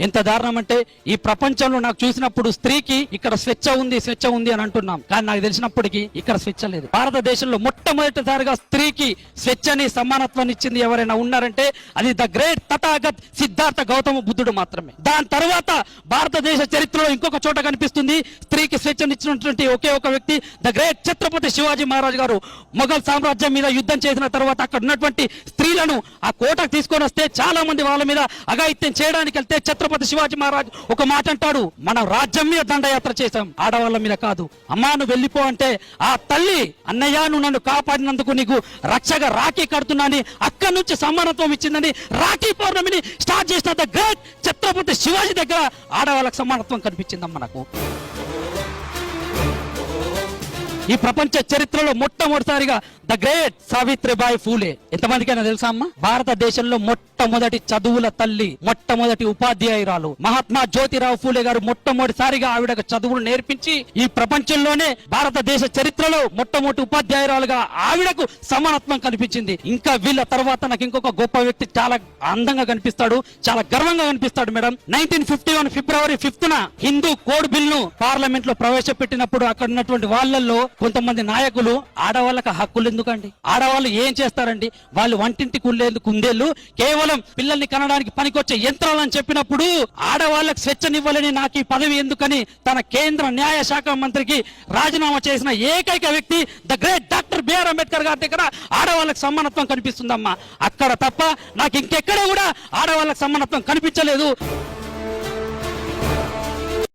ఎంత దారుణం అంటే ఈ ప్రపంచంలో నాకు చూసినప్పుడు స్త్రీకి ఇక్కడ స్వేచ్ఛ ఉంది అని అంటున్నాం, కానీ నాకు తెలిసినప్పటికీ ఇక్కడ స్వేచ్ఛ లేదు. భారతదేశంలో మొట్టమొదటిసారిగా స్త్రీకి స్వేచ్ఛని సమానత్వాన్ని ఇచ్చింది ఎవరైనా ఉన్నారంటే అది ద గ్రేట్ తథాగత్ సిద్ధార్థ గౌతమ బుద్ధుడు మాత్రమే. దాని తర్వాత భారతదేశ చరిత్రలో ఇంకొక చోట కనిపిస్తుంది స్త్రీకి స్వేచ్ఛనిచ్చినటువంటి ఒకే ఒక వ్యక్తి ద గ్రేట్ ఛత్రపతి శివాజీ మహారాజ్ గారు. మొఘల్ సామ్రాజ్యం మీద యుద్ధం చేసిన తర్వాత అక్కడ ఉన్నటువంటి స్త్రీలను ఆ కోటకు తీసుకొని వస్తే చాలా మంది వాళ్ళ మీద అఘాయిత్యం చేయడానికి వెళ్తే ఛత్రపతి శివాజీ మహారాజ్ ఒక మాట అంటాడు, మనం రాజ్యం మీద దండయాత్ర చేశాం, ఆడవాళ్ళ మీద కాదు. అమ్మా నువ్వు వెళ్ళిపో అంటే ఆ తల్లి అన్నయ్య నువ్వు నన్ను కాపాడినందుకు నీకు రక్షగా రాఖీ కడుతున్నాని అక్కడి నుంచి సమానత్వం ఇచ్చిందని రాఖీ పౌర్ణమిని స్టార్ట్ చేసిన ద గ్రేట్ ఛత్రపతి శివాజీ దగ్గర ఆడవాళ్ళకి సమానత్వం కనిపించిందమ్మా నాకు. ఈ ప్రపంచ చరిత్రలో మొట్టమొదటిసారిగా ద గ్రేట్ సావిత్రిబాయి ఫూలే. ఎంతమందికైనా తెలుసా అమ్మా? భారతదేశంలో మొట్టమొదటి చదువుల తల్లి, మొట్టమొదటి ఉపాధ్యాయురాలు మహాత్మా జ్యోతిరావు ఫూలే గారు మొట్టమొదటిసారిగా ఆవిడకు చదువులు నేర్పించి ఈ ప్రపంచంలోనే భారతదేశ చరిత్రలో మొట్టమొదటి ఉపాధ్యాయురాలుగా ఆవిడకు సమానత్వం కనిపించింది. ఇంకా వీళ్ళ తర్వాత నాకు ఇంకొక గొప్ప వ్యక్తి చాలా అందంగా కనిపిస్తాడు, చాలా గర్వంగా కనిపిస్తాడు మేడం. 1951 ఫిబ్రవరి 5న హిందూ కోడ్ బిల్ ను పార్లమెంట్ లో ప్రవేశపెట్టినప్పుడు అక్కడ ఉన్నటువంటి వాళ్ళల్లో కొంతమంది నాయకులు ఆడవాళ్ళకి హక్కులు ఎందుకండి, ఆడవాళ్ళు ఏం చేస్తారండి, వాళ్ళు వంటింటి కుందేళ్లు కేవలం పిల్లల్ని కనడానికి పనికొచ్చే యంత్రాలు అని చెప్పినప్పుడు ఆడవాళ్ళకి స్వేచ్ఛనివ్వాలని నాకు ఈ పదవి ఎందుకని తన కేంద్ర న్యాయ శాఖ మంత్రికి రాజీనామా చేసిన ఏకైక వ్యక్తి the great doctor BR Ambedkar గారి దగ్గర ఆడవాళ్ళకి సమానత్వం కనిపిస్తుందమ్మా. అక్కడ తప్ప నాకు ఇంకెక్కడ కూడా ఆడవాళ్ళకి సమానత్వం కనిపించలేదు.